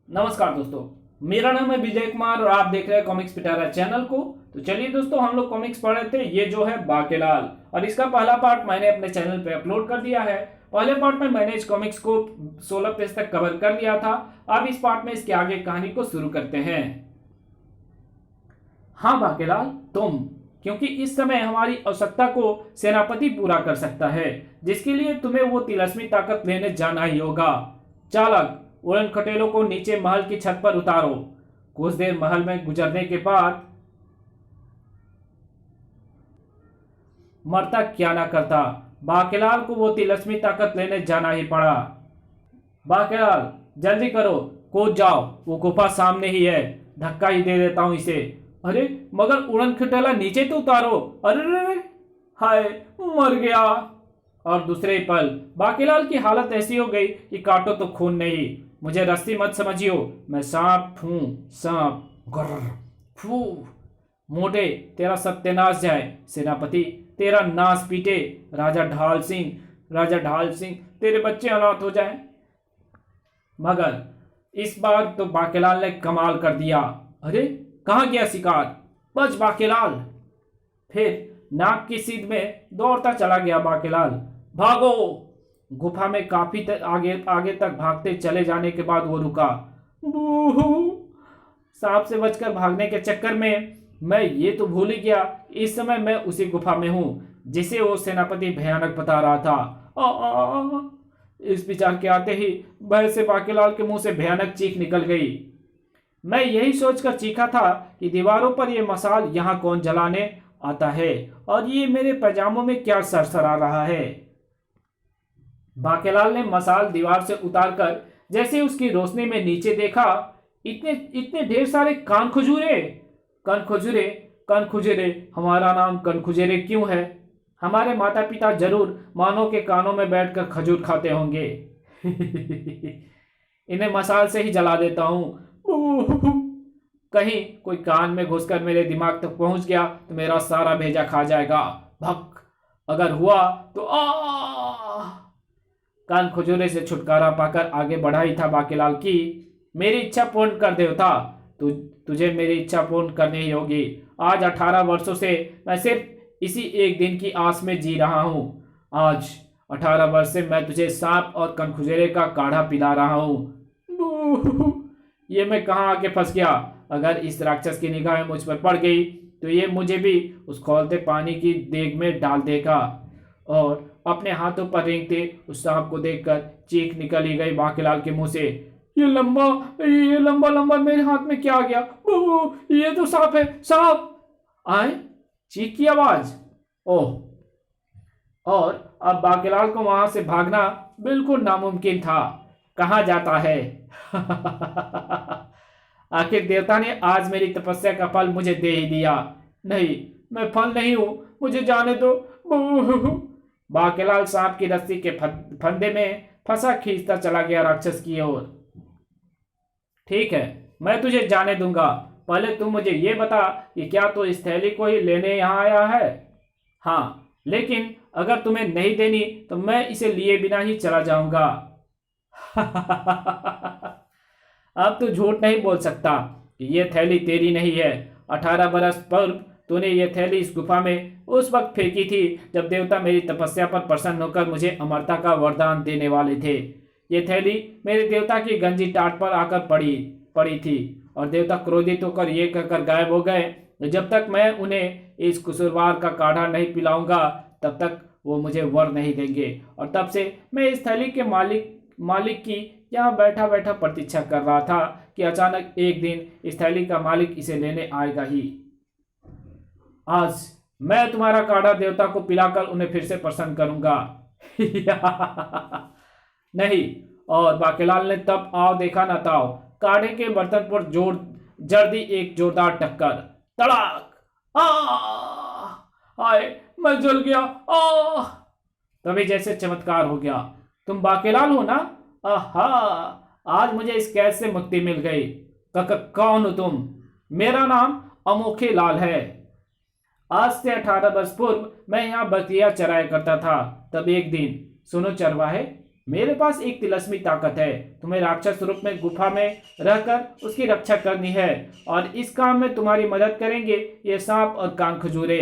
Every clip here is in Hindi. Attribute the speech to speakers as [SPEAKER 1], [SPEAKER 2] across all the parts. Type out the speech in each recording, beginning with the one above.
[SPEAKER 1] नमस्कार दोस्तों, मेरा नाम है विजय कुमार और आप देख रहे हैं कॉमिक्स पिटारा चैनल को। तो चलिए दोस्तों, हम लोग कॉमिक्स पढ़ रहे थे। ये जो है बाकेलाल, और इसका पहला पार्ट मैंने अपने चैनल पे अपलोड कर दिया है। पहले पार्ट में मैंने इस कॉमिक्स को 16 पेज तक कवर कर लिया था। अब इस पार्ट में इसके आगे कहानी को शुरू करते हैं। हाँ बाकेलाल, तुम, क्योंकि इस समय हमारी आवश्यकता को सेनापति पूरा कर सकता है, जिसके लिए तुम्हें वो तिलस्मी ताकत लेने जाना ही होगा। चालक, उड़न खटेलों को नीचे महल की छत पर उतारो। कुछ देर महल में गुजरने के बाद मरता क्या ना करता, बाकेलाल को वो तिलस्मी ताकत लेने जाना ही पड़ा। बाकेलाल, जल्दी करो, कूद जाओ, वो गुफा सामने ही है। धक्का ही दे देता हूं इसे। अरे मगर उड़न खटेला नीचे तो उतारो। अरे हाय, मर गया। और दूसरे पल बाकेलाल की हालत ऐसी हो गई कि काटो तो खून नहीं। मुझे रस्सी मत समझियो, मैं सांप हूं, सांप। गर्र, फू। मोटे, तेरा सत्यानाश जाए। सेनापति, तेरा नाश पीटे। राजा ढाल सिंह, राजा ढाल सिंह, तेरे बच्चे अनाथ हो जाएं। मगर इस बार तो बाकेलाल ने कमाल कर दिया। अरे कहाँ गया शिकार? बच बाकेलाल। फिर नाक की सीध में दौड़ता चला गया बाकेलाल। भागो। गुफा में काफी आगे आगे तक भागते चले जाने के बाद वो रुका। बूहू। सांप से बचकर भागने के चक्कर में मैं ये तो भूल ही गया, इस समय मैं उसी गुफा में हूं जिसे वो सेनापति भयानक बता रहा था। आ, इस विचार के आते ही भय से बाकेलाल के मुंह से भयानक चीख निकल गई। मैं यही सोचकर चीखा था कि दीवारों पर यह मसाल यहाँ कौन जलाने आता है, और ये मेरे पैजामों में क्या सरसरा रहा है। बाकेलाल ने मसाल दीवार से उतारकर जैसे उसकी रोशनी में नीचे देखा, इतने इतने ढेर सारे कान खुजूरे। कनखुजरे, कनखुजरे, हमारा नाम कनखुजरे क्यों है? हमारे माता पिता जरूर मानव के कानों में बैठकर खजूर खाते होंगे। इन्हें मसाल से ही जला देता हूं। कहीं कोई कान में घुसकर मेरे दिमाग तक पहुंच गया तो मेरा सारा भेजा खा जाएगा। भक, अगर हुआ तो कान खुजूरे से छुटकारा पाकर आगे बढ़ा ही था बाकेलाल की। मेरी इच्छा पूर्ण कर देवता, तुझे मेरी इच्छा पूर्ण करनी ही होगी। आज 18 वर्षों से मैं सिर्फ इसी एक दिन की आस में जी रहा हूं। आज 18 वर्ष से मैं तुझे सांप और कनखुजरे का काढ़ा पिला रहा हूं। ये मैं कहाँ आके फंस गया? अगर इस राक्षस की निगाह मुझ पर पड़ गई तो ये मुझे भी उस खौलते पानी की देग में डाल देगा। और अपने हाथों पर रेंगते उस सांप को देखकर चीख निकल ही गई बाकेलाल के मुंह से। ये लंबा लंबा मेरे हाथ में क्या आ गया? ये तो सांप है, सांप। आए, चीख की आवाज। ओह, और अब बाकेलाल को वहां से भागना बिल्कुल नामुमकिन था। कहाँ जाता है? आखिर देवता ने आज मेरी तपस्या का फल मुझे दे ही दिया। नहीं, मैं फल नहीं हूं, मुझे जाने दो। बाकेलाल सांप की रस्सी के फंदे में फंसा खींचता चला गया राक्षस की ओर। ठीक है, मैं तुझे जाने दूंगा। पहले तुम मुझे ये बता कि क्या तू इस थैली को ही लेने यहाँ आया है? हाँ, लेकिन अगर तुम्हें नहीं देनी तो मैं इसे लिए बिना ही चला जाऊंगा। अब तू झूठ नहीं बोल सकता कि यह थैली तेरी नहीं है। 18 बरस पूर्व तूने यह थैली इस गुफा में उस वक्त फेंकी थी जब देवता मेरी तपस्या पर प्रसन्न होकर मुझे अमरता का वरदान देने वाले थे। यह थैली मेरे देवता की गंजी टाट पर आकर पड़ी थी, और देवता क्रोधित होकर यह कहकर गायब हो गए, जब तक मैं उन्हें इस कसूरवार का काढ़ा नहीं पिलाऊंगा तब तक वो मुझे वर नहीं देंगे। और तब से मैं इस थैली के मालिक की यहाँ बैठा बैठा प्रतीक्षा कर रहा था कि अचानक एक दिन इस थैली का मालिक इसे लेने आएगा ही। आज मैं तुम्हारा काढ़ा देवता को पिलाकर उन्हें फिर से प्रसन्न करूंगा। नहीं। और बाकेलाल ने तब आओ देखा न ताओ, काढ़े के बर्तन पर जड़ दी एक जोरदार टक्कर। तड़ाक! हाय, मैं जल गया। तभी जैसे चमत्कार हो गया। तुम बाकेलाल हो ना? आहा, आज मुझे इस कैद से मुक्ति मिल गई। कौन हो तुम? मेरा नाम अमोखे लाल है। आज से 18 वर्ष पूर्व मैं यहाँ बकरियां चराया करता था। तब एक दिन, सुनो चरवाहे, मेरे पास एक तिलस्मी ताकत है। तुम्हें राक्षस रूप में गुफा में रहकर उसकी रक्षा करनी है और इस काम में तुम्हारी मदद करेंगे ये सांप और कान खजूरे।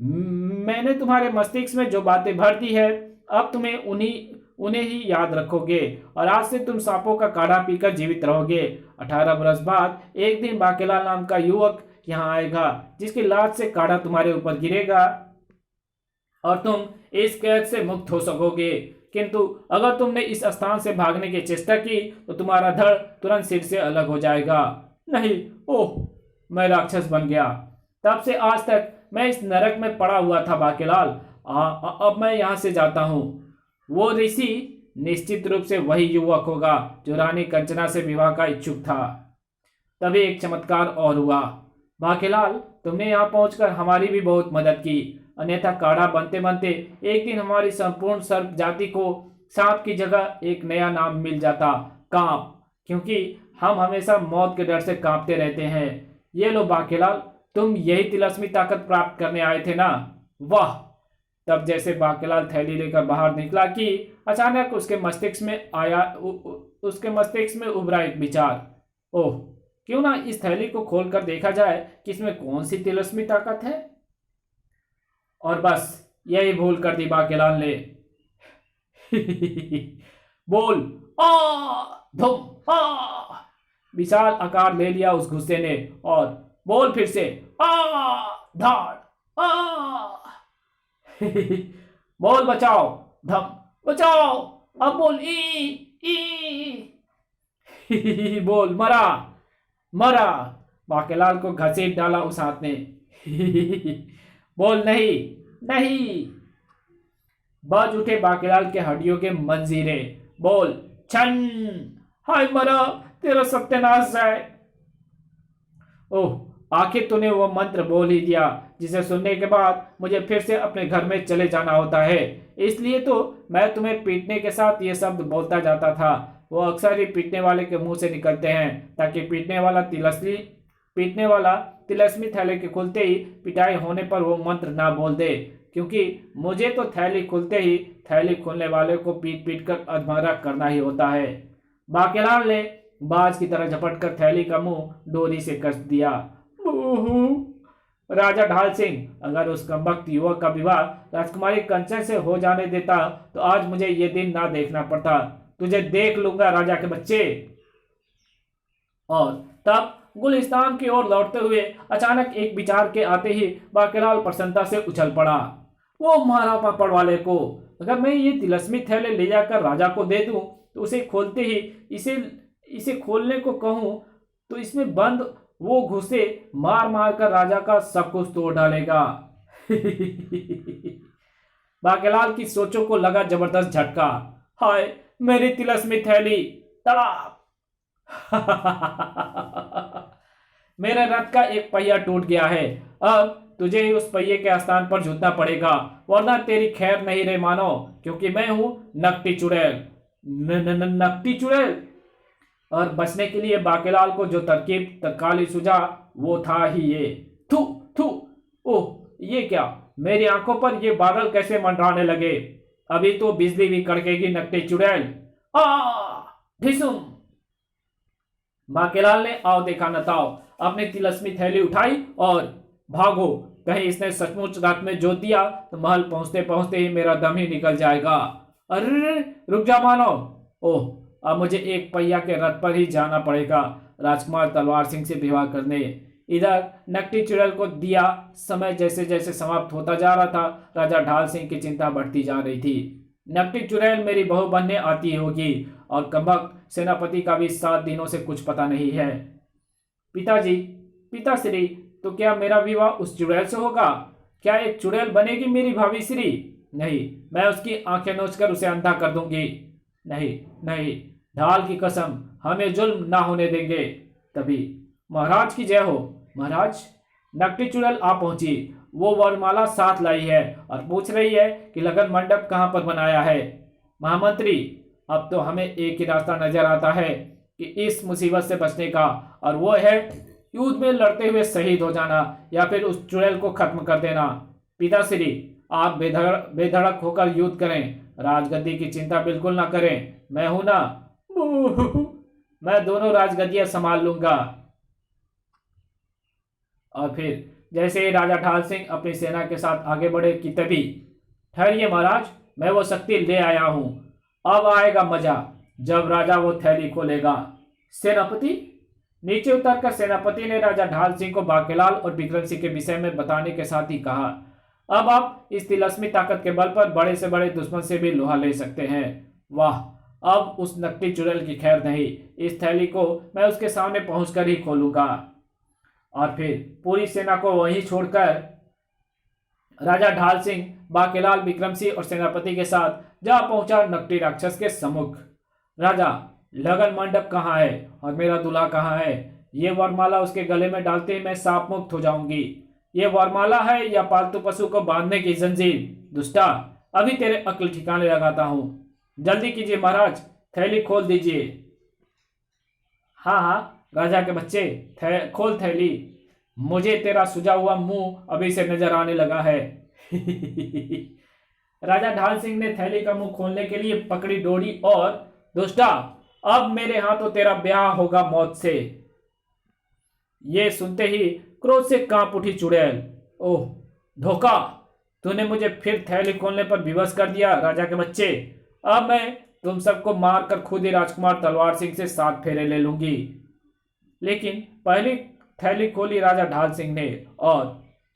[SPEAKER 1] मैंने तुम्हारे मस्तिष्क में जो बातें भर दी है अब तुम्हें उन्हें ही याद रखोगे और आज से तुम सांपों का काढ़ा पीकर जीवित रहोगे। 18 बरस बाद एक दिन बाकेलाल नाम का युवक यहाँ आएगा जिसकी लात से काढ़ा तुम्हारे ऊपर गिरेगा और तुम इस कैद से मुक्त हो सकोगे। किंतु अगर तुमने इस स्थान से भागने की चेष्टा की तो तुम्हारा धड़ तुरंत सिर से अलग हो जाएगा। नहीं, ओह, मैं राक्षस बन गया। तब से आज तक मैं इस नरक में पड़ा हुआ था बाकेलाल। अब मैं यहाँ से जाता हूँ। वो ऋषि निश्चित रूप से वही युवक होगा जो रानी कंचना से विवाह का इच्छुक था। तभी एक चमत्कार और हुआ। बाकेलाल, तुमने यहाँ पहुंचकर हमारी भी बहुत मदद की, अन्यथा काढ़ा बनते बनते एक दिन हमारी संपूर्ण सर्प जाति को सांप की जगह एक नया नाम मिल जाता, कांप, क्योंकि हम हमेशा मौत के डर से कांपते रहते हैं। ये लो बाकेलाल, तुम यही तिलस्मी ताकत प्राप्त करने आए थे ना? वाह! तब जैसे बाकेलाल थैली लेकर बाहर निकला कि अचानक उसके मस्तिष्क में उभरा एक विचार। ओह, क्यों ना इस थैली को खोलकर देखा जाए कि इसमें कौन सी तिलस्मी ताकत है। और बस यही भूल कर दी बाकेलाल ने। बोल, आ धुम आ। विशाल आकार ले लिया उस गुस्से ने और बोल फिर से, आ धाड़ आ। बोल, बचाओ, धम, बचाओ, अब बोल, ई। बोल, मरा, मरा। बाकेलाल को घसीट डाला उस हाथ ने। बोल, नहीं, नहीं। बज उठे बाकेलाल के हड्डियों के मंजीरे। बोल, छन, हाय मरा, तेरा सत्यानाश जाए। ओह, आखिर तूने वो मंत्र बोल ही दिया जिसे सुनने के बाद मुझे फिर से अपने घर में चले जाना होता है। इसलिए तो मैं तुम्हें पीटने के साथ ये शब्द बोलता जाता था। वो अक्सर ही पीटने वाले के मुंह से निकलते हैं ताकि पीटने वाला तिलस्मी थैले के खुलते ही पिटाई होने पर वो मंत्र ना बोल दे, क्योंकि मुझे तो थैली खुलते ही थैली खोलने वाले को पीट पीट कर अधमरा करना ही होता है। बाकेलाल ने बाज की तरह झपट कर थैली का मुंह डोरी से कस दिया। राजा ढाल सिंह, अगर उस कमबख्त युवक का विवाह राजकुमारी कंचन से हो जाने देता तो आज मुझे ये दिन ना देखना पड़ता। तुझे देख लूंगा राजा के बच्चे। और तब गुलिस्तान की ओर लौटते हुए अचानक एक विचार के आते ही बाकेलाल प्रसन्नता से उछल पड़ा। वो मारा पापड़ वाले को, अगर मैं ये तिलस्मी थैले ले जाकर राजा को दे दूं तो उसे खोलते ही इसे खोलने को कहूं तो इसमें बंद वो घुसे मार मार कर राजा का सब कुछ तोड़ डालेगा। बाकेलाल की सोचों को लगा जबरदस्त झटका। हाय, मेरी तिलस्मी थैली, तड़ाक। मेरे रथ का एक पहिया टूट गया है। अब तुझे ही उस पहिए के स्थान पर झुकना पड़ेगा, वरना तेरी खैर नहीं रे मानो, क्योंकि मैं हूं नकटी चुड़ैल। नकटी चुड़ैल। और बचने के लिए बाकेलाल को जो तरकीब तत्काल ही सूझा वो था ही ये। थू थू। ओह, ये क्या, मेरी आंखों पर ये बादल कैसे मंडराने लगे? अभी तो बिजली भी कड़केगी नकटी चुड़ैल। ढिसुम। बाकेलाल ने आओ देखा न ताओ अपनी तिलस्मी थैली उठाई और भागो, कहीं इसने सचमुच रात में जोत दिया तो महल पहुंचते पहुंचते ही मेरा दम ही निकल जाएगा। अरे रुक जा मानव। ओह, अब मुझे एक पहिया के रथ पर ही जाना पड़ेगा राजकुमार तलवार सिंह से विवाह करने। इधर नकटी चुड़ैल को दिया समय जैसे जैसे समाप्त होता जा रहा था, राजा ढाल सिंह की चिंता बढ़ती जा रही थी। नकटी चुड़ैल मेरी बहू बनने आती होगी और कमबख्त सेनापति का भी 7 दिनों से कुछ पता नहीं है। पिताजी, पिताश्री, तो क्या मेरा विवाह उस चुड़ैल से होगा? क्या एक चुड़ैल बनेगी मेरी भाभी श्री? नहीं, मैं उसकी आंखें नोचकर उसे अंधा कर दूंगी। नहीं नहीं, ढाल की कसम, हमें जुल्म ना होने देंगे। तभी महाराज की जय हो। महाराज, नकटी चुड़ैल आ पहुंची। वो वरमाला साथ लाई है और पूछ रही है कि लगन मंडप कहाँ पर बनाया है। महामंत्री, अब तो हमें एक ही रास्ता नजर आता है कि इस मुसीबत से बचने का, और वो है युद्ध में लड़ते हुए शहीद हो जाना या फिर उस चुड़ैल को खत्म कर देना। पिताश्री, आप बेधड़क होकर युद्ध करें, राजगद्दी की चिंता बिल्कुल ना करें, मैं हूं ना। मैं दोनों राजगद्दियां संभाल लूंगा। और फिर जैसे ही राजा ढाल सिंह अपनी सेना के साथ आगे बढ़े कि तभी, ठहरिए महाराज, मैं वो शक्ति ले आया हूं, अब आएगा मजा जब राजा वो थैली खोलेगा। सेनापति, नीचे उतरकर सेनापति ने राजा ढाल सिंह को बाकेलाल और विक्रम सिंह के विषय में बताने के साथ ही कहा, अब आप इस तिलस्मी ताकत के बल पर बड़े से बड़े दुश्मन से भी लोहा ले सकते हैं। वाह, अब उस नकली चुड़ैल की खैर नहीं, इस थैली को मैं उसके सामने पहुंचकर ही खोलूंगा। और फिर पूरी सेना को वहीं छोड़कर राजा ढाल सिंह बाकेलाल, विक्रम सिंह और सेनापति के साथ जा पहुंचा नकली राक्षस के सम्मुख। राजा, लगन मंडप कहाँ है और मेरा दूल्हा कहाँ है? ये वरमाला उसके गले में डालते ही मैं साप मुक्त हो जाऊंगी। ये वरमाला है या पालतू पशु को बांधने की जंजीर? दुष्टा, अभी तेरे अक्ल ठिकाने लगाता हूं। जल्दी कीजिए महाराज, थैली खोल दीजिए। हाँ हाँ राजा के बच्चे, खोल थैली। मुझे तेरा सुजा हुआ मुंह अभी से नजर आने लगा है। राजा ढाल सिंह ने थैली का मुंह खोलने के लिए पकड़ी डोरी और, दुष्टा, अब मेरे हाथों तेरा ब्याह होगा मौत से। ये सुनते ही क्रोध से कांप उठी चुड़ैल। ओह धोखा, तूने मुझे फिर थैली खोलने पर विवश कर दिया राजा के बच्चे। अब मैं तुम सबको मारकर खुद ही राजकुमार तलवार सिंह से 7 फेरे ले लूंगी। लेकिन पहली थैली खोली राजा ढाल सिंह ने और,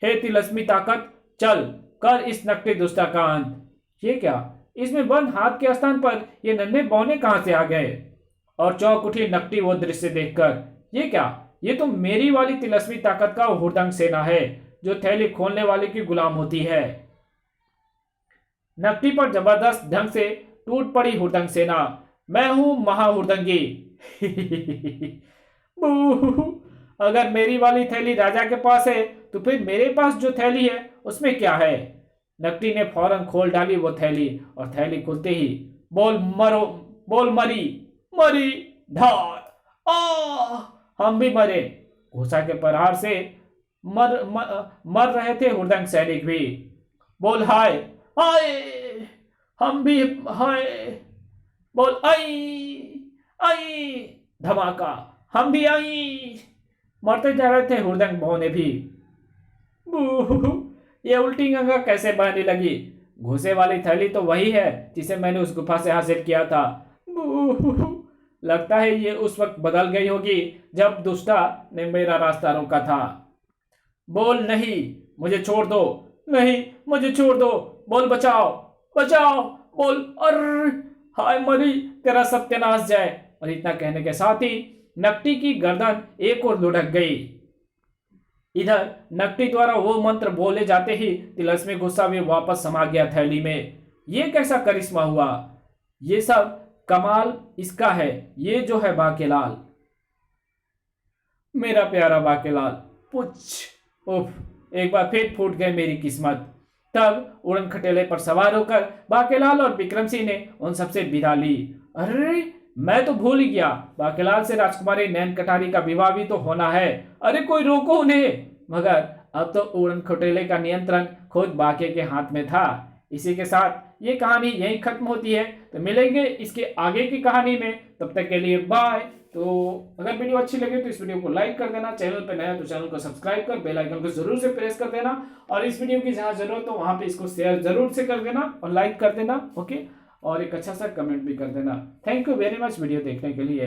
[SPEAKER 1] हे तिलस्मी ताकत, चल कर इस नकली दुष्टा का अंत। ये क्या, इसमें बंद हाथ के स्थान पर ये नन्हे बौने कहां से आ गए? और चौंक उठी नकटी वो दृश्य देखकर। ये क्या, ये तो मेरी वाली तिलस्मी ताकत का हुड़दंग सेना है जो थैली खोलने वाले की गुलाम होती है। नकटी पर जबरदस्त ढंग से टूट पड़ी हुड़दंग सेना। मैं हूं महाहुड़दंगी। अगर मेरी वाली थैली राजा के पास है तो फिर मेरे पास जो थैली है उसमें क्या है? नकटी ने फौरन खोल डाली वो थैली और थैली खुलते ही, बोल मरो, बोल मरी, मरी, धार, हम भी मरे। घुसा के प्रहार से मर रहे थे हुड़दंग सैनिक भी। बोल हाय, हाय, हम भी हाय, बोल आई, आई, धमाका, हम भी आई। मरते जा रहे थे हुड़दंग बौने भी। ये उल्टी गंगा कैसे बहने लगी? घुसे वाली थैली तो वही है जिसे मैंने उस गुफा से हासिल किया था। लगता है ये उस वक्त बदल गई होगी जब दुष्टा ने मेरा रास्ता रोका था। बोल नहीं, मुझे छोड़ दो, नहीं मुझे छोड़ दो, बोल बचाओ, बचाओ, बोल, अरे हाय मरी, तेरा सत्यानाश जाए। और इतना कहने के साथ ही नकटी की गर्दन एक और लुढ़क गई। इधर नकटी द्वारा वो मंत्र बोले जाते ही तिलस्मी गुस्सा भी वापस समा गया थैली में। ये कैसा करिश्मा हुआ? ये सब कमाल इसका है, ये जो है बाकेलाल, मेरा प्यारा बाकेलाल। पुछ, उफ, एक बार फिर फूट गई मेरी किस्मत। तब उड़न खटेले पर सवार होकर बाकेलाल और विक्रम सिंह ने उन सबसे विदा ली। अरे मैं तो भूल ही गया, बाकेलाल से राजकुमारी नैन कटारी का विवाह भी तो होना है। अरे कोई रोको उन्हें। मगर अब तो उड़न खटेले का नियंत्रण खुद बाके के हाथ में था। इसी के साथ ये कहानी यहीं खत्म होती है। तो मिलेंगे इसके आगे की कहानी में, तब तक के लिए बाय। तो अगर वीडियो अच्छी लगे तो इस वीडियो को लाइक कर देना, चैनल पे नया तो चैनल को सब्सक्राइब कर बेल आइकन को जरूर से प्रेस कर देना, और इस वीडियो की जहां जरूरत हो वहां पे इसको शेयर जरूर से कर देना और लाइक कर देना, ओके, और एक अच्छा सा कमेंट भी कर देना। Thank you very much video देखने के लिए।